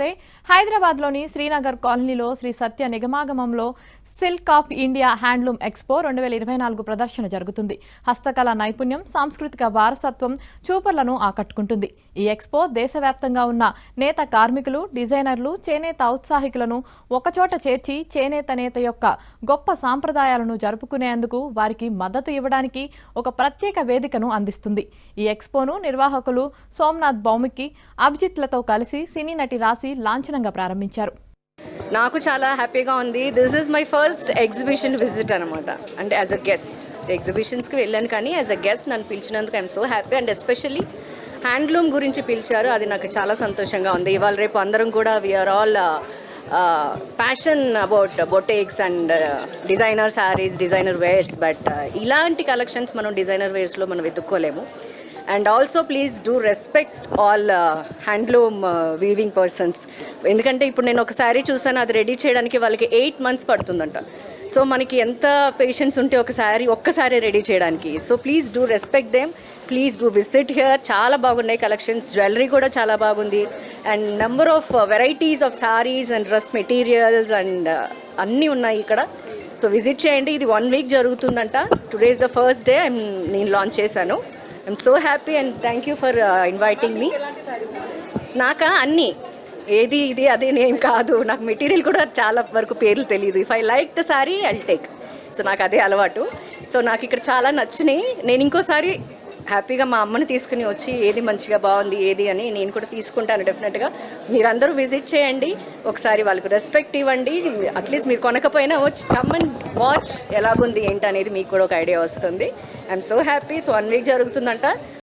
నమస్తే. హైదరాబాద్లోని శ్రీనగర్ కాలనీలో శ్రీ సత్య నిగమాగమంలో silk of India handloom expo 2024 ప్రదర్శన జరుగుతుంది. హస్తకళ నైపుణ్యం, సాంస్కృతిక వారసత్వం చూపర్లను ఆకట్టుకుంటుంది. ఈ ఎక్స్పో దేశవ్యాప్తంగా ఉన్న నేత కార్మికులు, డిజైనర్లు, చేనేత ఔత్సాహికులను ఒకచోట చేర్చి చేనేత యొక్క గొప్ప సాంప్రదాయాలను జరుపుకునేందుకు వారికి మద్దతు ఇవ్వడానికి ఒక ప్రత్యేక వేదికను అందిస్తుంది. ఈ ఎక్స్పోను నిర్వాహకులు సోమనాథ్ భౌమికి, అభిజిత్లతో కలిసి సినీ నటి రాశి లాంఛనంగా ప్రారంభించారు. నాకు చాలా హ్యాపీగా ఉంది. This is my first exhibition visit అనమాట. అంటే యాజ్ అ గెస్ట్ ఎగ్జిబిషన్స్కి వెళ్ళాను, కానీ యాజ్ అ గెస్ట్ నన్ను పిలిచినందుకు I'm so happy. And especially handloom గురించి పిలిచారు, అది నాకు చాలా సంతోషంగా ఉంది. ఇవాళ రేపు అందరం కూడా we're all passion about boutiques and designer saris, designer wears, but ఇలాంటి కలెక్షన్స్ మనం డిజైనర్ వేర్స్లో మనం వెతుక్కోలేము. And also please do respect all handloom weaving persons. ఎందుకంటే ఇప్పుడు నేను ఒక శారీ చూసాను, అది రెడీ చేయడానికి వాళ్ళకి 8 months పడుతుందంట. సో మనకి ఎంత పేషెన్స్ ఉంటే ఒక్కసారి రెడీ చేయడానికి. So please do respect them, please do visit here. చాలా బాగున్నాయి కలెక్షన్స్, జ్యువెలరీ కూడా చాలా బాగుంది. And number of varieties of saris and dress materials and అన్నీ ఉన్నాయి ఇక్కడ. సో విజిట్ చేయండి. ఇది 1 week జరుగుతుందంట. Today is the first day నేను లాంచ్ చేశాను. I'm so happy and thank you for inviting me. నాకా అన్నీ ఏది ఇది అదే నేమ్ కాదు, నాకు మెటీరియల్ కూడా చాలా వరకు పేర్లు తెలియదు. If I like the sari I'll take. So నాకు అదే అలవాటు. సో నాకు ఇక్కడ చాలా నచ్చినాయి. నేను ఇంకోసారి హ్యాపీగా మా అమ్మని తీసుకుని వచ్చి ఏది మంచిగా బాగుంది ఏది అని నేను కూడా తీసుకుంటాను డెఫినెట్గా. మీరందరూ విజిట్ చేయండి, ఒకసారి వాళ్ళకు రెస్పెక్ట్ ఇవ్వండి. అట్లీస్ట్ మీరు కొనకపోయినా వచ్చి కమ్ అండ్ వాచ్ ఎలాగుంది ఏంటి అనేది మీకు కూడా ఒక ఐడియా వస్తుంది. I'm so happy. So 1 week జరుగుతుందంట.